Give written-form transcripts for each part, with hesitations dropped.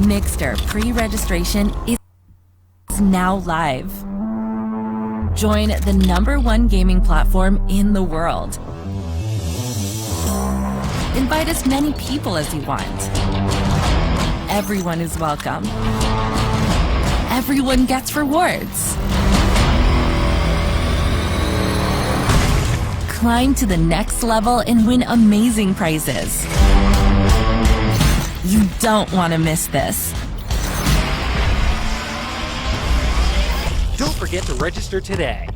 Mixter pre-registration is now live. Join the #1 gaming platform in the world. Invite as many people as you want. Everyone is welcome. Everyone gets rewards. Climb to the next level and win amazing prizes. You don't want to miss this. Don't forget to register today.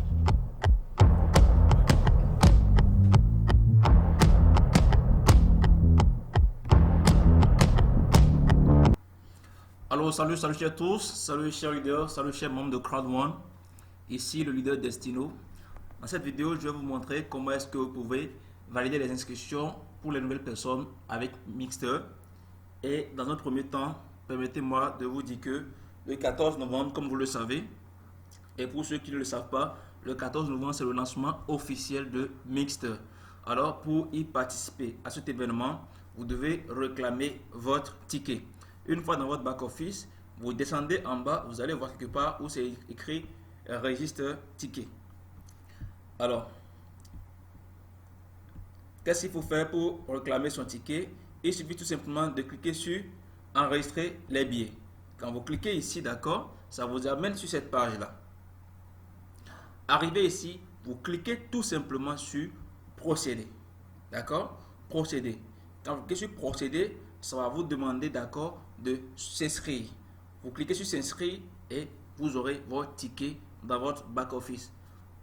Alors salut chers tous, salut chers leaders, salut chers membres de Crowd1. Ici le leader Destino. Dans cette vidéo, je vais vous montrer comment est-ce que vous pouvez valider les inscriptions pour les nouvelles personnes avec Mixter. Et dans un premier temps, permettez-moi de vous dire que le 14 novembre, comme vous le savez, et pour ceux qui ne le savent pas, le 14 novembre, c'est le lancement officiel de Mixter. Alors, pour y participer à cet événement, vous devez réclamer votre ticket. Une fois dans votre back-office, vous descendez en bas, vous allez voir quelque part où c'est écrit Registre ticket. Alors, qu'est-ce qu'il faut faire pour réclamer son ticket? Il suffit tout simplement de cliquer sur Enregistrer les billets. Quand vous cliquez ici, d'accord, ça vous amène sur cette page-là. Arrivé ici, vous cliquez tout simplement sur Procéder. D'accord? Procéder. Quand vous cliquez sur Procéder, ça va vous demander, d'accord, de s'inscrire. Vous cliquez sur S'inscrire et vous aurez votre ticket dans votre back-office.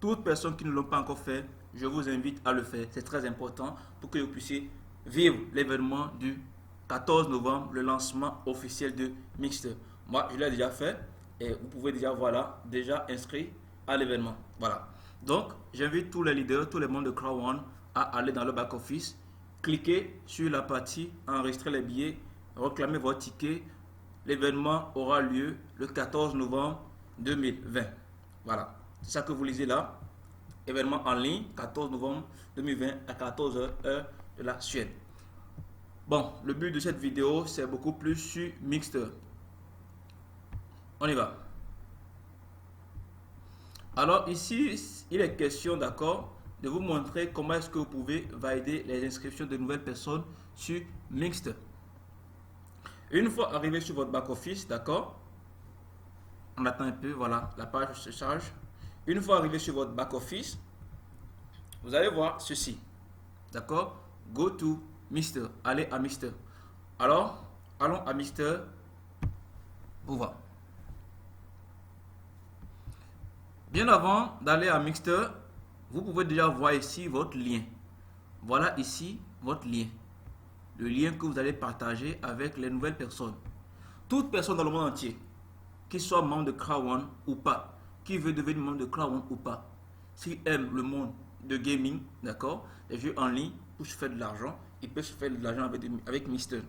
Toute personne qui ne l'a pas encore fait, je vous invite à le faire. C'est très important pour que vous puissiez vivre l'événement du 14 novembre, le lancement officiel de Mixter. Moi, je l'ai déjà fait et vous pouvez déjà inscrit à l'événement. Voilà. Donc, j'invite tous les leaders, tous les membres de Crowd1 à aller dans le back-office, cliquez sur la partie enregistrer les billets, réclamez votre ticket. L'événement aura lieu le 14 novembre 2020. Voilà. C'est ça que vous lisez là. Événement en ligne, 14 novembre 2020 à 14h, heure de la Suède. Bon, le but de cette vidéo, c'est beaucoup plus sur Mixter. On y va. Alors ici, il est question, d'accord, de vous montrer comment est-ce que vous pouvez valider les inscriptions de nouvelles personnes sur Mixter. Une fois arrivé sur votre back-office, d'accord, on attend un peu, voilà, la page se charge. Une fois arrivé sur votre back-office, vous allez voir ceci, d'accord, Go to Mixter, allez à Mixter. Alors, allons à Mixter pour voir. Bien avant d'aller à Mixter, vous pouvez déjà voir ici votre lien. Voilà ici votre lien. Le lien que vous allez partager avec les nouvelles personnes. Toute personne dans le monde entier, qui soit membre de Crowd1 ou pas, qui veut devenir membre de Crowd1 ou pas, s'il aime le monde de gaming, d'accord, les jeux en ligne pour se faire de l'argent, il peut se faire de l'argent avec Mixter.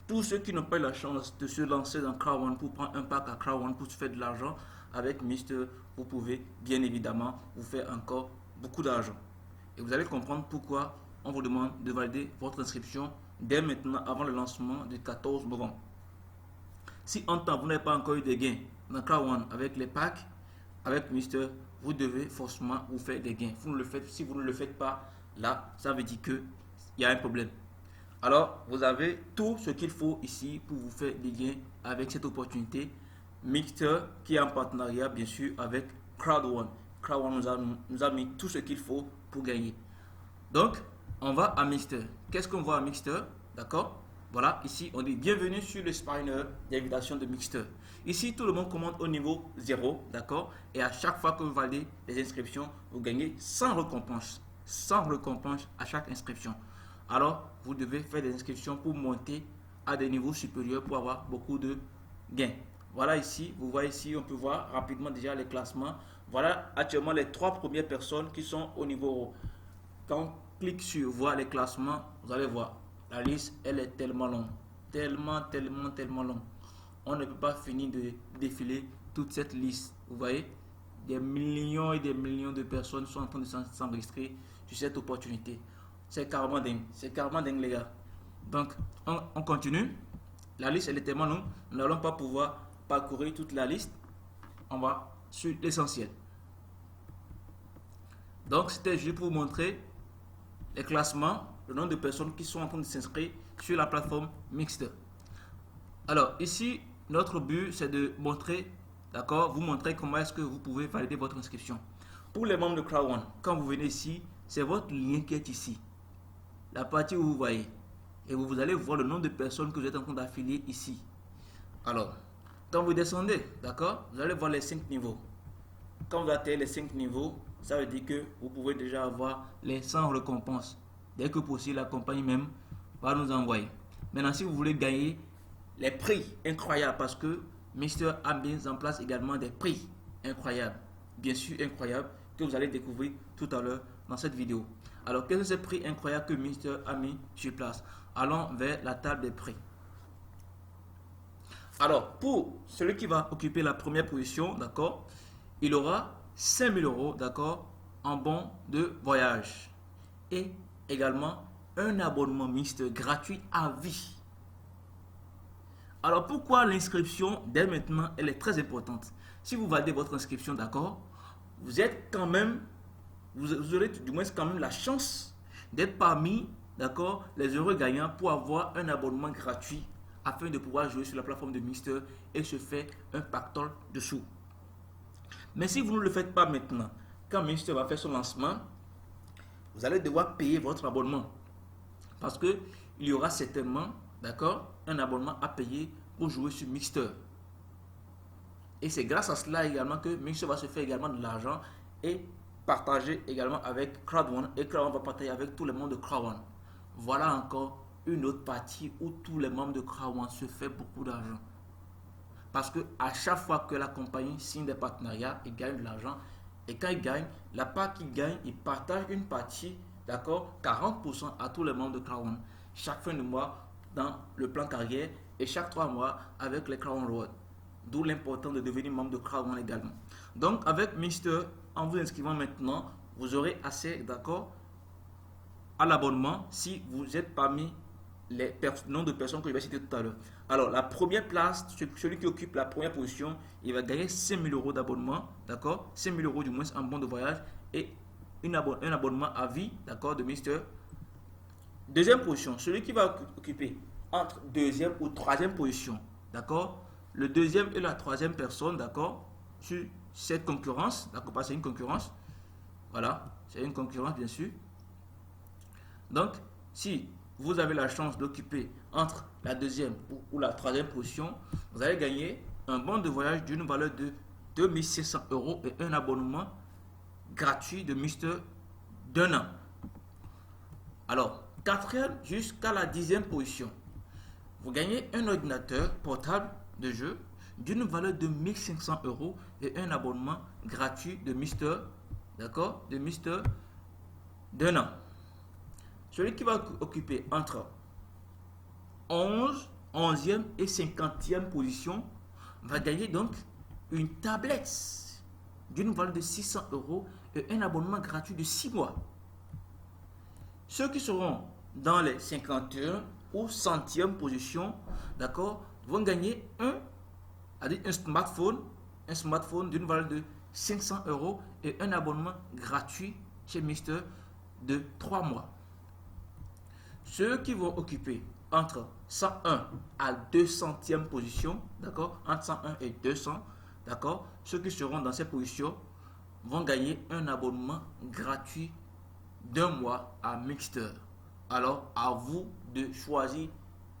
Tous ceux qui n'ont pas eu la chance de se lancer dans Crowd1 pour prendre un pack à Crowd1 pour se faire de l'argent avec Mixter, vous pouvez bien évidemment vous faire encore beaucoup d'argent. Et vous allez comprendre pourquoi on vous demande de valider votre inscription dès maintenant avant le lancement du 14 novembre. Si en temps vous n'avez pas encore eu de gains dans Crowd1 avec les packs, avec Mixter, vous devez forcément vous faire des gains. Si vous ne le faites pas, là, ça veut dire qu'il y a un problème. Alors, vous avez tout ce qu'il faut ici pour vous faire des gains avec cette opportunité. Mixter qui est en partenariat bien sûr avec Crowd1. Crowd1 nous a mis tout ce qu'il faut pour gagner. Donc, on va à Mixter. Qu'est-ce qu'on voit à Mixter? D'accord? Voilà, ici on dit bienvenue sur le spawner d'invitation de Mixter. Ici, tout le monde commande au niveau 0, d'accord? Et à chaque fois que vous validez les inscriptions, vous gagnez 100 récompenses. 100 récompenses à chaque inscription. Alors, vous devez faire des inscriptions pour monter à des niveaux supérieurs pour avoir beaucoup de gains. Voilà ici, vous voyez ici, on peut voir rapidement déjà les classements. Voilà actuellement les 3 premières personnes qui sont au niveau. Quand on clique sur voir les classements, vous allez voir, la liste, elle est tellement longue. Tellement longue. On ne peut pas finir de défiler toute cette liste. Vous voyez, des millions et des millions de personnes sont en train de s'enregistrer sur cette opportunité. C'est carrément dingue les gars. Donc, on continue. La liste, elle est tellement longue, nous n'allons pas pouvoir parcourir toute la liste. On va sur l'essentiel. Donc, c'était juste pour vous montrer les classements, le nombre de personnes qui sont en train de s'inscrire sur la plateforme Mixter. Alors, ici, notre but, c'est de montrer, d'accord, vous montrer comment est-ce que vous pouvez valider votre inscription. Pour les membres de Crowd One, quand vous venez ici, c'est votre lien qui est ici. La partie où vous voyez. Et vous allez voir le nombre de personnes que vous êtes en train d'affilier ici. Alors, quand vous descendez, d'accord, vous allez voir les 5 niveaux. Quand vous atteignez les 5 niveaux, ça veut dire que vous pouvez déjà avoir les 100 récompenses. Dès que possible, la compagnie même va nous envoyer. Maintenant, si vous voulez gagner les prix incroyables, parce que Mixter a mis en place également des prix incroyables, bien sûr incroyables, que vous allez découvrir tout à l'heure dans cette vidéo. Alors, quels sont ces prix incroyables que Mixter a mis sur place? Allons vers la table des prix. Alors, pour celui qui va occuper la première position, d'accord, il aura 5000 €, d'accord, en bon de voyage. Et également un abonnement Mixter gratuit à vie. Alors, pourquoi l'inscription dès maintenant, elle est très importante? Si vous validez votre inscription, d'accord, vous êtes quand même, vous aurez du moins quand même la chance d'être parmi, d'accord, les heureux gagnants pour avoir un abonnement gratuit afin de pouvoir jouer sur la plateforme de Mixter et se faire un pactole dessous. Mais si vous ne le faites pas maintenant, quand Mixter va faire son lancement, vous allez devoir payer votre abonnement. Parce que il y aura certainement, d'accord, un abonnement à payer pour jouer sur Mixter. Et c'est grâce à cela également que Mixter va se faire également de l'argent et partager également avec Crowd One. Et Crowd One va partager avec tout le monde de Crowd One. Voilà encore une autre partie où tous les membres de Crowd One se font beaucoup d'argent. Parce que à chaque fois que la compagnie signe des partenariats, ils gagnent de l'argent. Et quand ils gagnent, la part qu'ils gagnent, ils partagent une partie, d'accord, 40% à tous les membres de Crowd One. Chaque fin de mois dans le plan carrière et chaque 3 mois avec les Crowd One Rewards. D'où l'importance de devenir membre de Crowd One également. Donc avec Mixter, en vous inscrivant maintenant, vous aurez accès, d'accord, à l'abonnement si vous êtes parmi les nombre de personnes que je vais citer tout à l'heure. Alors, la première place, celui qui occupe la première position, il va gagner 5000 € d'abonnement, d'accord, 5000 € du moins en bon de voyage et un abonnement à vie, d'accord, de Mixter. Deuxième position, celui qui va occuper entre deuxième ou troisième position, d'accord, le deuxième et la troisième personne, d'accord, sur cette concurrence, d'accord, parce que c'est une concurrence, voilà, c'est une concurrence bien sûr. Donc, si vous avez la chance d'occuper entre la deuxième ou la troisième position, vous allez gagner un bon de voyage d'une valeur de 2600 € et un abonnement gratuit de Mixter d'1 an. Alors, quatrième jusqu'à la 10e position, vous gagnez un ordinateur portable de jeu d'une valeur de 1500 € et un abonnement gratuit de Mixter, d'accord, de Mixter d'1 an. Celui qui va occuper entre 11e et 50e position va gagner donc une tablette d'une valeur de 600 € et un abonnement gratuit de 6 mois. Ceux qui seront dans les 51 ou 100e position, d'accord, vont gagner un smartphone d'une valeur de 500 € et un abonnement gratuit chez Mixter de 3 mois. Ceux qui vont occuper entre 101 à 200e position, d'accord, entre 101 et 200, d'accord, ceux qui seront dans ces positions vont gagner un abonnement gratuit d'1 mois à Mixter. Alors, à vous de choisir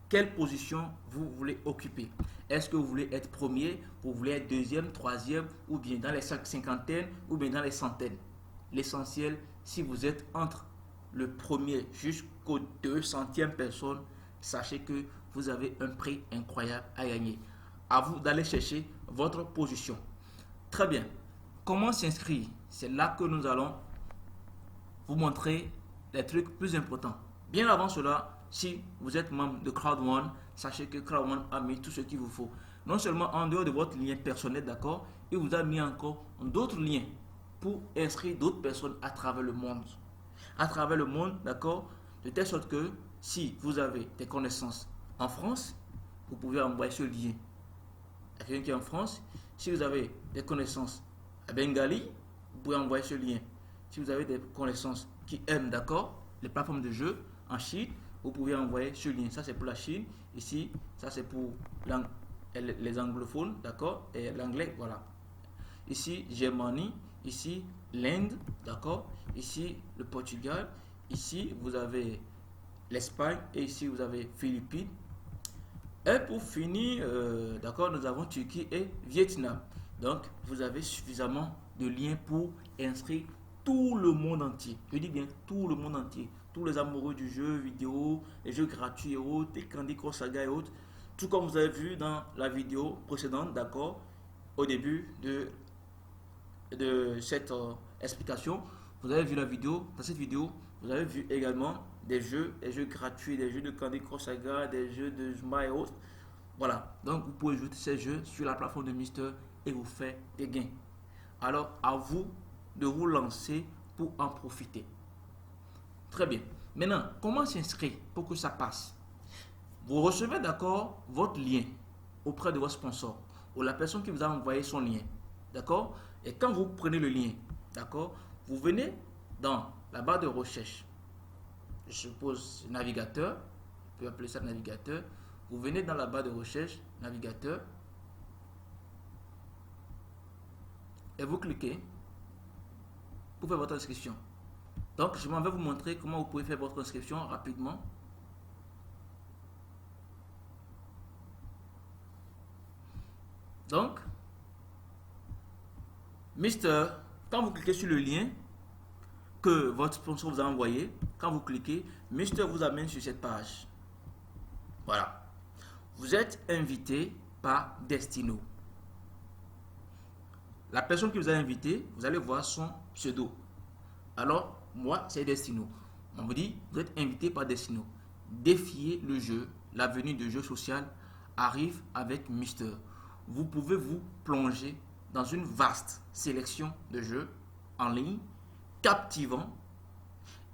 quelle position vous voulez occuper. Est-ce que vous voulez être premier, vous voulez être deuxième, troisième, ou bien dans les cinquantaines, ou bien dans les centaines. L'essentiel, si vous êtes entre le premier jusqu'au 200e personne, sachez que vous avez un prix incroyable à gagner. À vous d'aller chercher votre position. Très bien. Comment s'inscrire? C'est là que nous allons vous montrer les trucs plus importants. Bien avant cela, si vous êtes membre de Crowd One, sachez que Crowd One a mis tout ce qu'il vous faut. Non seulement en dehors de votre lien personnel, d'accord, il vous a mis encore d'autres liens pour inscrire d'autres personnes à travers le monde. À travers le monde, d'accord, de telle sorte que si vous avez des connaissances en France, vous pouvez envoyer ce lien à quelqu'un qui est en France. Si vous avez des connaissances à Bengali, vous pouvez envoyer ce lien. Si vous avez des connaissances qui aiment, d'accord, les plateformes de jeux en Chine, vous pouvez envoyer ce lien. Ça, c'est pour la Chine. Ici, ça, c'est pour les anglophones, d'accord, et l'anglais, voilà. Ici, Germanie. Ici, l'Inde, d'accord. Ici, le Portugal. Ici, vous avez l'Espagne. Et ici, vous avez Philippines. Et pour finir, d'accord, nous avons Turquie et Vietnam. Donc, vous avez suffisamment de liens pour inscrire tout le monde entier. Je dis bien tout le monde entier. Tous les amoureux du jeu vidéo, les jeux gratuits et autres, les Candy Crush Saga et autres. Tout comme vous avez vu dans la vidéo précédente, d'accord, au début de cette explication. Vous avez vu la vidéo. Dans cette vidéo, vous avez vu également des jeux gratuits, des jeux de Candy Crush Saga, des jeux de Zuma et autres. Voilà. Donc, vous pouvez jouer ces jeux sur la plateforme de Mister et vous faire des gains. Alors, à vous de vous lancer pour en profiter. Très bien. Maintenant, comment s'inscrire pour que ça passe? Vous recevez d'accord votre lien auprès de votre sponsor ou la personne qui vous a envoyé son lien. D'accord? Et quand vous prenez le lien, d'accord, vous venez dans la barre de recherche. Je suppose navigateur, je peux appeler ça navigateur. Vous venez dans la barre de recherche, navigateur, et vous cliquez pour faire votre inscription. Donc, je m'en vais vous montrer comment vous pouvez faire votre inscription rapidement. Donc, Mister, quand vous cliquez sur le lien que votre sponsor vous a envoyé, quand vous cliquez, Mister vous amène sur cette page. Voilà. Vous êtes invité par Destino. La personne qui vous a invité, vous allez voir son pseudo. Alors, moi, c'est Destino. On me dit, vous êtes invité par Destino. Défiez le jeu. L'avenir du jeu social arrive avec Mister. Vous pouvez vous plonger dans une vaste sélection de jeux en ligne, captivants,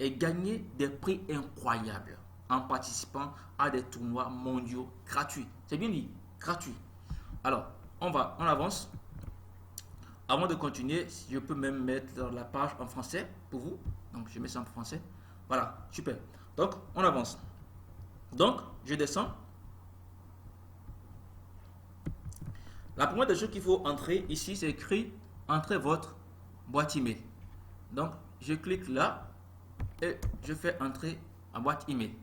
et gagner des prix incroyables en participant à des tournois mondiaux gratuits. C'est bien dit, gratuit. Alors, on avance. Avant de continuer, je peux même mettre la page en français pour vous. Donc, je mets ça en français. Voilà, super. Donc, on avance. Donc, je descends. La première des choses qu'il faut entrer ici, c'est écrit « Entrez votre boîte email ». Donc, je clique là et je fais entrer ma boîte email.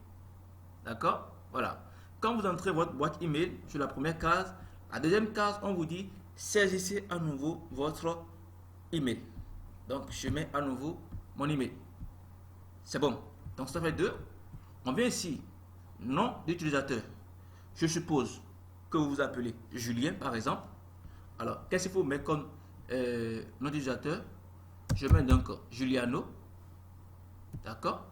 D'accord? Voilà. Quand vous entrez votre boîte email sur la première case, la deuxième case, on vous dit « Saisissez à nouveau votre email ». Donc, je mets à nouveau mon email. C'est bon. Donc, ça fait 2. On vient ici, nom d'utilisateur. Je suppose que vous vous appelez Julien, par exemple. Alors, qu'est-ce qu'il faut mettre comme nom d'utilisateur? Je mets donc Juliano. D'accord?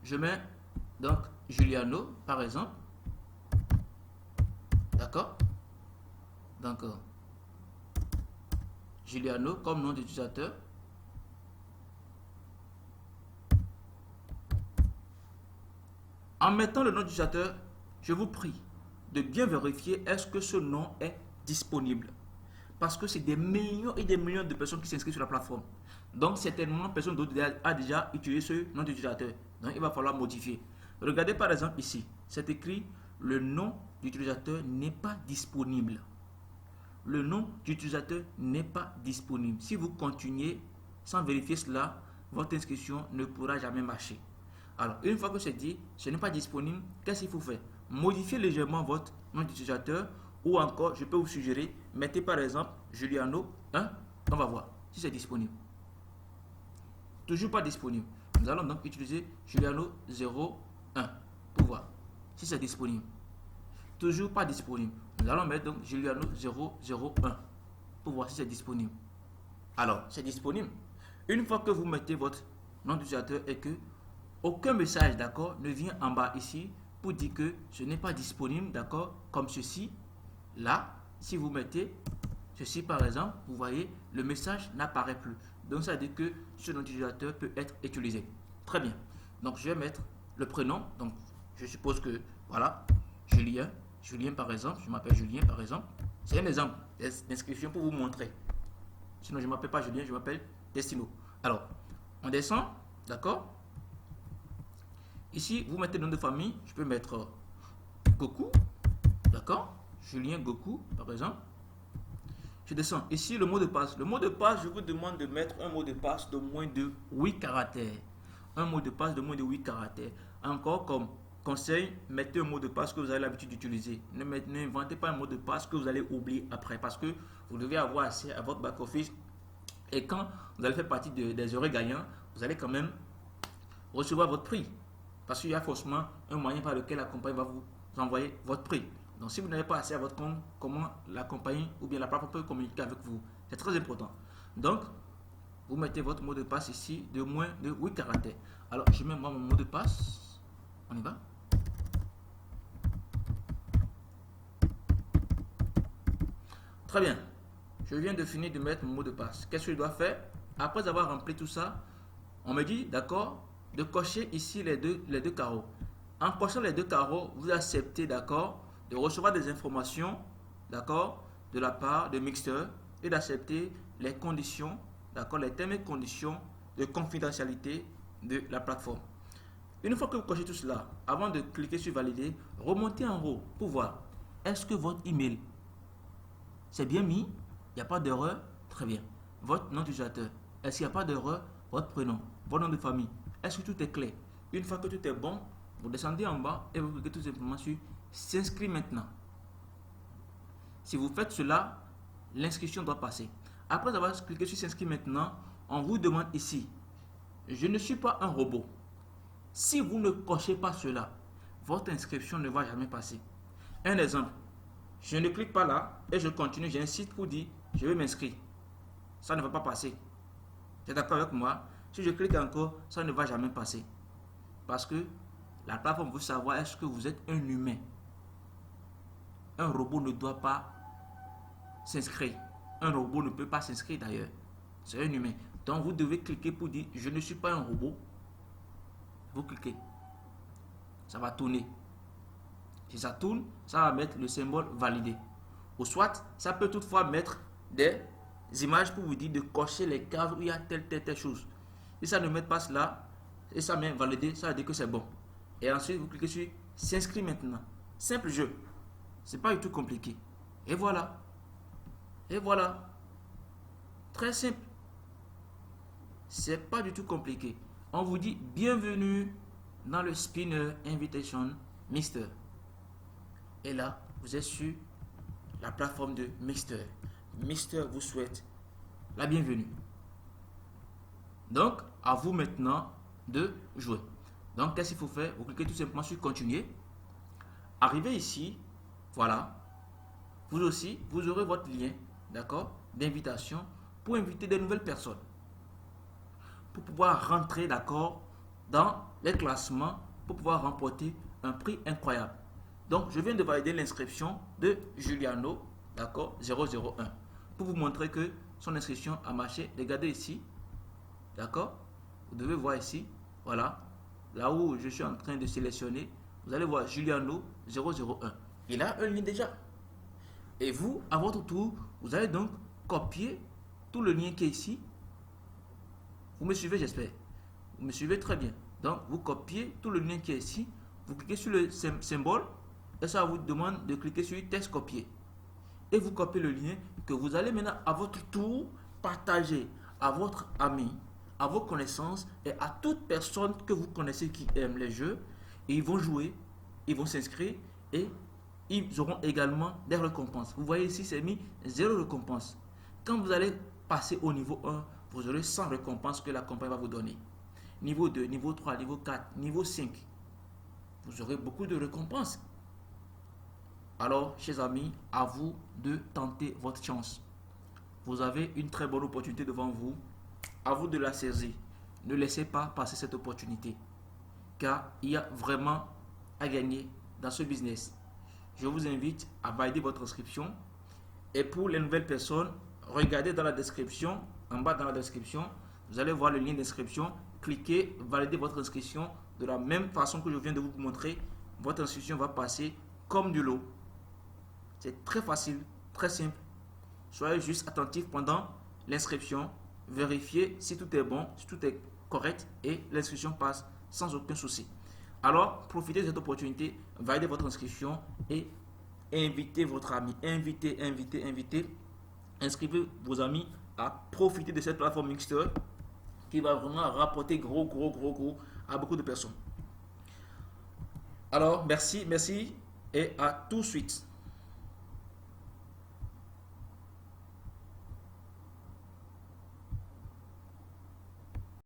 Je mets donc Juliano, par exemple. D'accord? Donc, Juliano comme nom d'utilisateur. En mettant le nom d'utilisateur, je vous prie de bien vérifier est-ce que ce nom est disponible. Parce que c'est des millions et des millions de personnes qui s'inscrivent sur la plateforme. Donc, certainement, personne d'autre a déjà utilisé ce nom d'utilisateur. Donc, il va falloir modifier. Regardez par exemple ici. C'est écrit le nom d'utilisateur n'est pas disponible. Le nom d'utilisateur n'est pas disponible. Si vous continuez sans vérifier cela, votre inscription ne pourra jamais marcher. Alors, une fois que c'est dit, ce n'est pas disponible, qu'est-ce qu'il faut faire? Modifier légèrement votre nom d'utilisateur ou encore, je peux vous suggérer, mettez par exemple Juliano 1, on va voir si c'est disponible. Toujours pas disponible. Nous allons donc utiliser Juliano 01 pour voir si c'est disponible. Toujours pas disponible. Nous allons mettre donc Juliano 001 pour voir si c'est disponible. Alors, c'est disponible. Une fois que vous mettez votre nom d'utilisateur et que aucun message, d'accord, ne vient en bas ici pour dire que ce n'est pas disponible, d'accord, comme ceci. Là, si vous mettez ceci par exemple, vous voyez, le message n'apparaît plus. Donc, ça veut dire que ce nom d'utilisateur peut être utilisé. Très bien. Donc, je vais mettre le prénom. Donc, je suppose que, voilà, Julien. Julien, par exemple. Je m'appelle Julien, par exemple. C'est un exemple d'inscription pour vous montrer. Sinon, je ne m'appelle pas Julien, je m'appelle Destino. Alors, on descend, d'accord? Ici, vous mettez le nom de famille. Je peux mettre Goku, d'accord? Julien Goku, par exemple. Je descends. Ici, le mot de passe. Le mot de passe, je vous demande de mettre un mot de passe de moins de 8 caractères. Un mot de passe de moins de 8 caractères. Encore comme conseil, mettez un mot de passe que vous avez l'habitude d'utiliser. N'inventez pas un mot de passe que vous allez oublier après parce que vous devez avoir accès à votre back-office. Et quand vous allez faire partie des heureux gagnants, vous allez quand même recevoir votre prix. Parce qu'il y a forcément un moyen par lequel la compagnie va vous envoyer votre prix. Donc, si vous n'avez pas accès à votre compte, comment la compagnie ou bien la plateforme peut communiquer avec vous? C'est très important. Donc, vous mettez votre mot de passe ici de moins de 8 caractères. Alors, je mets moi mon mot de passe. On y va? Très bien. Je viens de finir de mettre mon mot de passe. Qu'est-ce que je dois faire? Après avoir rempli tout ça, on me dit, d'accord, de cocher ici les deux carreaux. En cochant les deux carreaux, vous acceptez, d'accord, de recevoir des informations, d'accord, de la part de Mixter et d'accepter les conditions, d'accord, les termes et conditions de confidentialité de la plateforme. Une fois que vous cochez tout cela, avant de cliquer sur valider, remontez en haut pour voir est-ce que votre email c'est bien mis, il n'y a pas d'erreur, très bien. Votre nom d'utilisateur, est-ce qu'il n'y a pas d'erreur? Votre prénom, votre nom de famille, est-ce que tout est clair? Une fois que tout est bon, vous descendez en bas et vous cliquez tout simplement sur s'inscrire maintenant. Si vous faites cela, l'inscription doit passer. Après avoir cliqué sur s'inscrire maintenant, on vous demande ici, je ne suis pas un robot. Si vous ne cochez pas cela, votre inscription ne va jamais passer. Un exemple, je ne clique pas là et je continue, j'ai un site pour dire je vais m'inscrire. Ça ne va pas passer. Tu es d'accord avec moi? Si je clique encore, ça ne va jamais passer. Parce que la plateforme veut savoir est-ce que vous êtes un humain. Un robot ne doit pas s'inscrire. Un robot ne peut pas s'inscrire d'ailleurs. C'est un humain. Donc vous devez cliquer pour dire je ne suis pas un robot. Vous cliquez. Ça va tourner. Si ça tourne, ça va mettre le symbole validé. Ou soit, ça peut toutefois mettre des images pour vous dire de cocher les cases où il y a telle chose. Si ça ne met pas cela, et ça met validé, ça veut dire que c'est bon. Et ensuite, vous cliquez sur s'inscrire maintenant. Simple jeu. C'est pas du tout compliqué. Et voilà. Et voilà. Très simple. C'est pas du tout compliqué. On vous dit bienvenue dans le Spinner Invitation Mixter. Et là, vous êtes sur la plateforme de Mixter. Mixter vous souhaite la bienvenue. Donc, à vous maintenant de jouer. Donc, qu'est-ce qu'il faut faire? Vous cliquez tout simplement sur continuer. Arrivez ici, voilà. Vous aussi, vous aurez votre lien, d'accord, d'invitation pour inviter de nouvelles personnes. Pour pouvoir rentrer, d'accord, dans les classements, pour pouvoir remporter un prix incroyable. Donc, je viens de valider l'inscription de Juliano, d'accord, 001. Pour vous montrer que son inscription a marché. Regardez ici, d'accord. Vous devez voir ici, voilà. Là où je suis en train de sélectionner, vous allez voir Juliano 001. Il a un lien déjà. Et vous, à votre tour, vous allez donc copier tout le lien qui est ici. Vous me suivez, j'espère. Vous me suivez très bien. Donc, vous copiez tout le lien qui est ici. Vous cliquez sur le symbole. Et ça vous demande de cliquer sur texte copier. Et vous copiez le lien que vous allez maintenant à votre tour partager à votre ami, à vos connaissances et à toute personne que vous connaissez qui aime les jeux. Et ils vont jouer, ils vont s'inscrire et ils auront également des récompenses. Vous voyez ici, c'est mis 0 récompense. Quand vous allez passer au niveau 1, vous aurez 100 récompenses que la compagnie va vous donner. Niveau 2, niveau 3, niveau 4, niveau 5. Vous aurez beaucoup de récompenses. Alors, chers amis, à vous de tenter votre chance. Vous avez une très bonne opportunité devant vous. À vous de la saisir. Ne laissez pas passer cette opportunité. Car il y a vraiment à gagner dans ce business. Je vous invite à valider votre inscription. Et pour les nouvelles personnes, regardez dans la description. En bas dans la description, vous allez voir le lien d'inscription cliquez, validez votre inscription de la même façon que je viens de vous montrer. Votre inscription va passer comme du lot. C'est très facile, très simple. Soyez juste attentif pendant l'inscription. Vérifiez si tout est bon, si tout est correct et l'inscription passe sans aucun souci. Alors, profitez de cette opportunité, validez votre inscription et invitez votre ami. Invitez. Inscrivez vos amis à profiter de cette plateforme Mixer qui va vraiment rapporter gros à beaucoup de personnes. Alors, merci et à tout de suite.